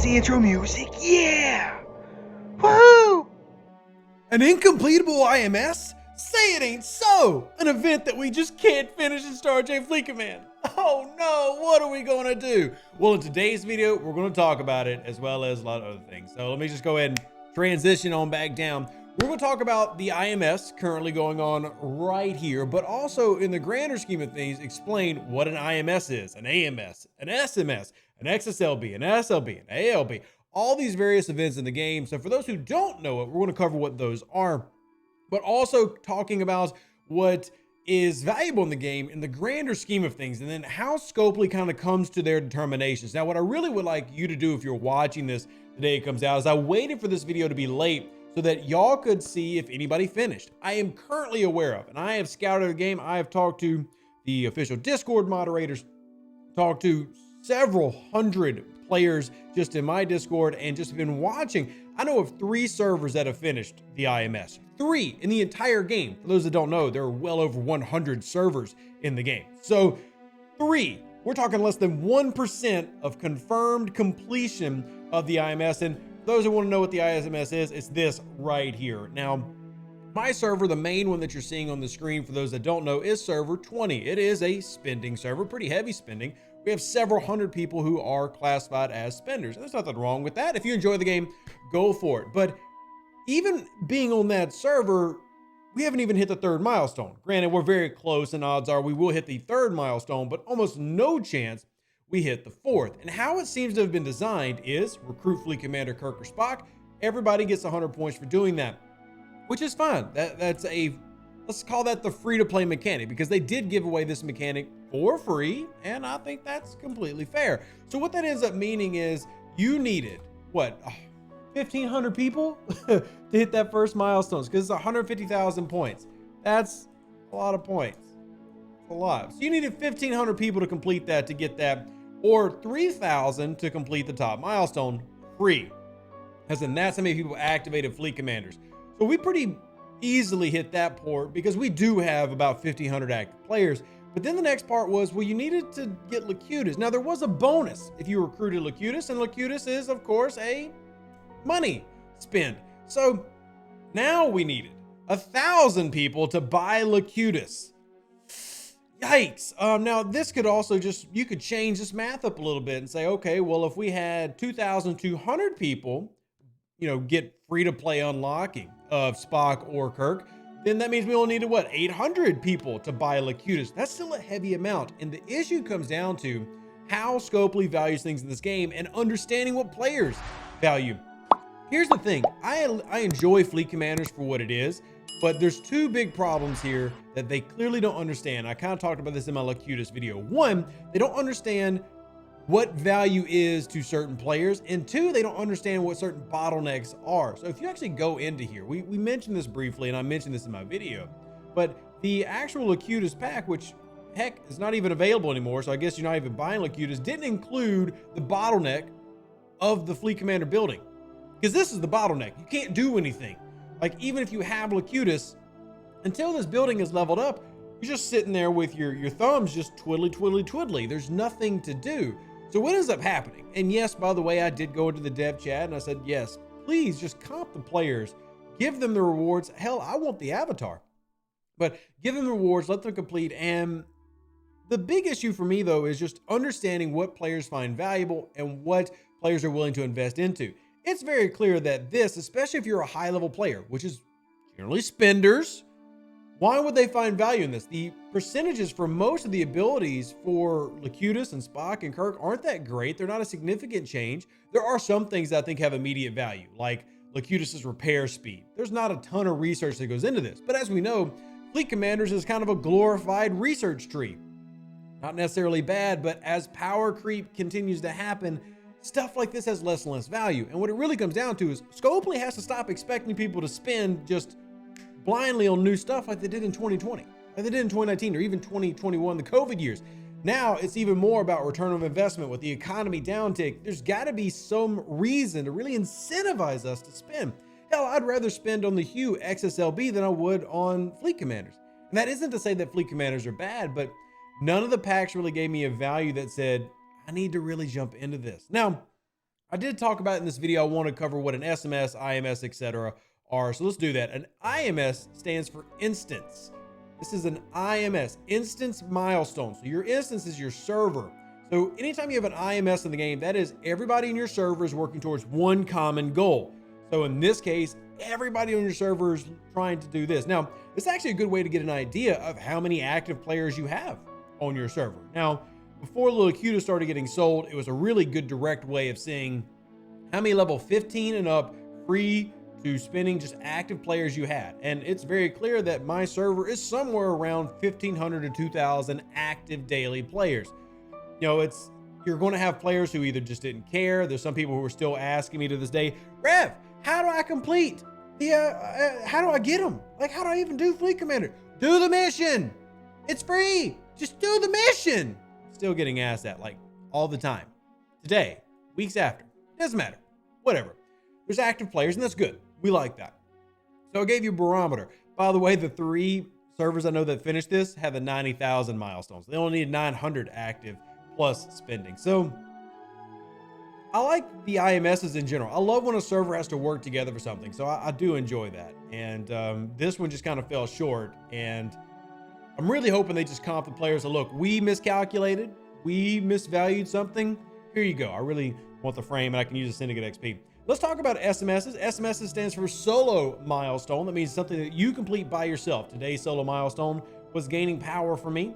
the intro music. Yeah! Woohoo! An incompletable IMS? Say it ain't so! An event that we just can't finish in Star J Fleet Command. Oh no, what are we gonna do? Well, in today's video, we're gonna talk about it as well as a lot of other things. So let me just go ahead and transition on back down. We're gonna talk about the IMS currently going on right here, but also in the grander scheme of things, explain what an IMS is, an AMS, an SMS, an XSLB, an SLB, an ALB, all these various events in the game. So for those who don't know it, we're gonna cover what those are, but also talking about what is valuable in the game in the grander scheme of things, and then how Scopely kind of comes to their determinations. Now, what I really would like you to do if you're watching this the day it comes out is I waited for this video to be late so that y'all could see if anybody finished. I am currently aware of, and I have scouted the game. I have talked to the official Discord moderators, talked to several hundred players just in my Discord, and just been watching. I know of 3 servers that have finished the IMS. 3 in the entire game. For those that don't know, there are well over 100 servers in the game. So 3, we're talking less than 1% of confirmed completion of the IMS. And those who want to know what the IMS is, it's this right here. Now, my server, the main one that you're seeing on the screen, for those that don't know, is server 20. It is a spending server, pretty heavy spending. We have several hundred people who are classified as spenders. And there's nothing wrong with that. If you enjoy the game, go for it. But even being on that server, we haven't even hit the 3rd milestone. Granted, we're very close, and odds are we will hit the 3rd milestone, but almost no chance we hit the 4th. And how it seems to have been designed is recruit Fleet Commander Kirk or Spock. Everybody gets 100 points for doing that, which is fine. That's a, let's call that the free-to-play mechanic, because they did give away this mechanic for free, and I think that's completely fair. So what that ends up meaning is you needed, what, 1,500 people to hit that first milestone, because it's 150,000 points. That's a lot of points. It's a lot. So you needed 1,500 people to complete that, to get that, or 3,000 to complete the top milestone free. As in, that's how many people activated Fleet Commanders. So we pretty easily hit that port because we do have about 1,500 active players. But then the next part was, well, you needed to get Locutus. Now, there was a bonus if you recruited Locutus, and Locutus is, of course, a money spend. So now we needed 1,000 people to buy Locutus. Yikes. Now this could also just, you could change this math up a little bit and say, okay, well, if we had 2,200 people, you know, get free to play unlocking of Spock or Kirk, then that means we only needed, what, 800 people to buy Locutus. That's still a heavy amount. And the issue comes down to how Scopely values things in this game and understanding what players value. Here's the thing. I enjoy Fleet Commanders for what it is, but there's 2 big problems here that they clearly don't understand. I kind of talked about this in my Locutus video. 1, they don't understand what value is to certain players, and 2, they don't understand what certain bottlenecks are. So if you actually go into here, we mentioned this briefly, and I mentioned this in my video, but the actual Locutus pack, which heck is not even available anymore, so I guess you're not even buying Locutus, didn't include the bottleneck of the Fleet Commander building, because this is the bottleneck. You can't do anything. Like, even if you have Locutus, until this building is leveled up, you're just sitting there with your thumbs just twiddly, twiddly, twiddly. There's nothing to do. So what ends up happening? And yes, by the way, I did go into the dev chat and I said, yes, please just comp the players, give them the rewards. Hell, I want the avatar, but give them the rewards, let them complete. And the big issue for me, though, is just understanding what players find valuable and what players are willing to invest into. It's very clear that this, especially if you're a high level player, which is generally spenders, why would they find value in this? The percentages for most of the abilities for Locutus and Spock and Kirk aren't that great. They're not a significant change. There are some things that I think have immediate value, like Locutus's repair speed. There's not a ton of research that goes into this, but as we know, Fleet Commanders is kind of a glorified research tree. Not necessarily bad, but as power creep continues to happen, stuff like this has less and less value. And what it really comes down to is Scopely has to stop expecting people to spend just blindly on new stuff like they did in 2020, like they did in 2019, or even 2021, the COVID years. Now it's even more about return of investment. With the economy downtick, there's got to be some reason to really incentivize us to spend. Hell, I'd rather spend on the Hue XSLB than I would on Fleet Commanders. And that isn't to say that Fleet Commanders are bad, but none of the packs really gave me a value that said, I need to really jump into this. Now, I did talk about it in this video. I want to cover what an SMS, IMS, etc. are. So let's do that. An IMS stands for instance. This is an IMS, instance milestone. So your instance is your server. So anytime you have an IMS in the game, that is everybody in your server is working towards one common goal. So in this case, everybody on your server is trying to do this. Now, it's actually a good way to get an idea of how many active players you have on your server. Now, before Locutus started getting sold, it was a really good direct way of seeing how many level 15 and up free to spending just active players you had. And it's very clear that my server is somewhere around 1,500 to 2,000 active daily players. You know, you're going to have players who either just didn't care. There's some people who are still asking me to this day, Rev, how do I complete the, how do I get them? Like, how do I even do Fleet Commander? Do the mission. It's free. Just do the mission. Still getting asked that like all the time. Today, weeks after, doesn't matter. Whatever. There's active players and that's good. We like that. So I gave you a barometer. By the way, the 3 servers I know that finished this have the 90,000 milestones. They only need 900 active plus spending. So I like the IMSs in general. I love when a server has to work together for something. So I do enjoy that. And this one just kind of fell short. And I'm really hoping they just comp the players. So look, we miscalculated. We misvalued something. Here you go. I really want the frame and I can use a Syndicate XP. Let's talk about SMSs. SMSs stands for solo milestone. That means something that you complete by yourself. Today's solo milestone was gaining power for me.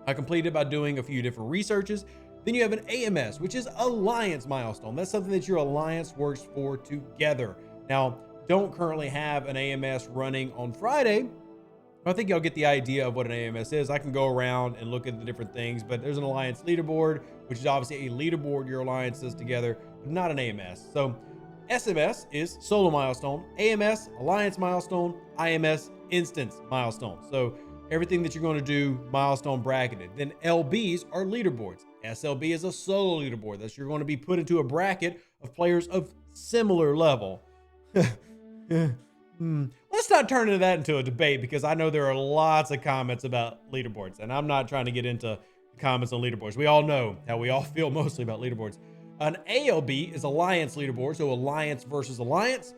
I completed by doing a few different researches. Then you have an AMS, which is alliance milestone. That's something that your alliance works for together. Now, don't currently have an AMS running on Friday. I think y'all get the idea of what an AMS is. I can go around and look at the different things, but there's an alliance leaderboard, which is obviously a leaderboard your alliance does together, but not an AMS. So SMS is solo milestone, AMS, alliance milestone, IMS, instance milestone. So everything that you're going to do, milestone bracketed. Then LBs are leaderboards. SLB is a solo leaderboard. That's you're going to be put into a bracket of players of similar level. Let's not turn that into a debate because I know there are lots of comments about leaderboards and I'm not trying to get into comments on leaderboards. We all know how we all feel mostly about leaderboards. An ALB is alliance leaderboard, so alliance versus alliance.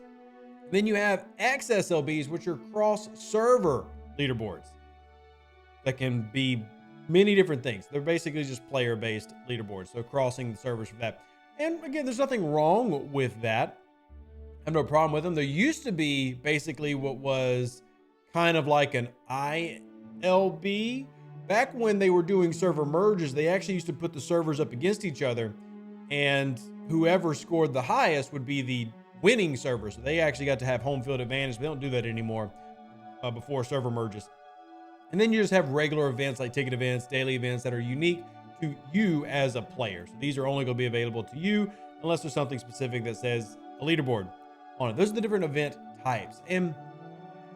Then you have XSLBs, which are cross-server leaderboards that can be many different things. They're basically just player-based leaderboards, so crossing the servers for that. And again, there's nothing wrong with that. I have no problem with them. There used to be basically what was kind of like an ILB. Back when they were doing server merges, they actually used to put the servers up against each other, and whoever scored the highest would be the winning server. So they actually got to have home field advantage. They don't do that anymore before server merges. And then you just have regular events like ticket events, daily events that are unique to you as a player. So these are only going to be available to you unless there's something specific that says a leaderboard on it. Those are the different event types. And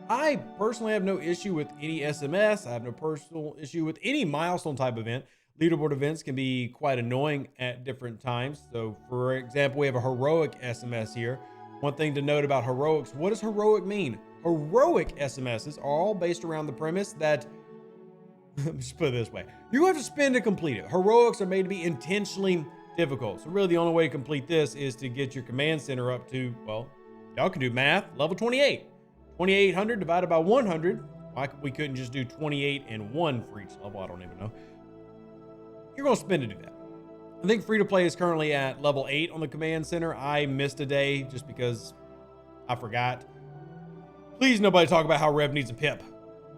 I personally have no issue with any SMS. I have no personal issue with any milestone type event. Leaderboard events can be quite annoying at different times. So for example, we have a heroic SMS here. One thing to note about heroics, what does heroic mean? Heroic SMSs are all based around the premise that, let me just put it this way, you have to spend to complete it. Heroics are made to be intentionally difficult. So really the only way to complete this is to get your command center up to, well, y'all can do math, level 28. 2,800 divided by 100. Why we couldn't just do 28 and 1 for each level? I don't even know. You're going to spend to do that. I think free to play is currently at level 8 on the command center. I missed a day just because I forgot. Please nobody talk about how Rev needs a pip.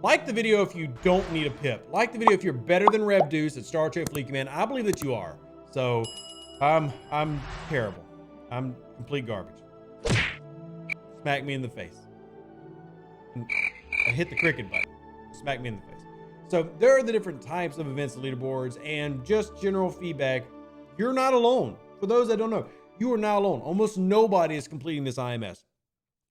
Like the video if you don't need a pip. Like the video if you're better than Rev Deuce at Star Trek Fleet Command. I believe that you are. So I'm terrible. I'm complete garbage. Smack me in the face. I hit the cricket button. Smack me in the face. So there are the different types of events and leaderboards, and just general feedback. You're not alone. For those that don't know, you are not alone. Almost nobody is completing this IMS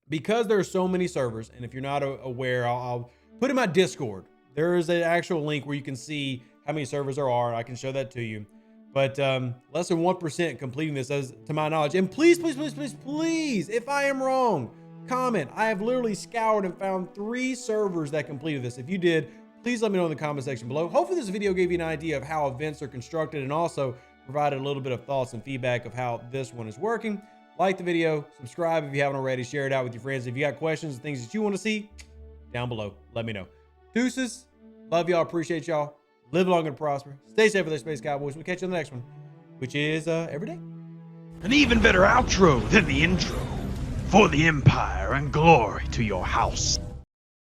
because there are so many servers. And if you're not aware, I'll put in my Discord. There is an actual link where you can see how many servers there are. I can show that to you. But less than 1% completing this, as to my knowledge. And please, please, please, please, please, if I am wrong, comment. I have literally scoured and found 3 servers that completed this. If you did, please let me know in the comment section below. Hopefully this video gave you an idea of how events are constructed, and also provided a little bit of thoughts and feedback of how this one is working. Like the video, subscribe if you haven't already, share it out with your friends. If you got questions and things that you want to see, down below, let me know. Deuces, love y'all, appreciate y'all. Live long and prosper. Stay safe with their Space Cowboys. We'll catch you on the next one, which is every day. An even better outro than the intro. For the Empire and glory to your house.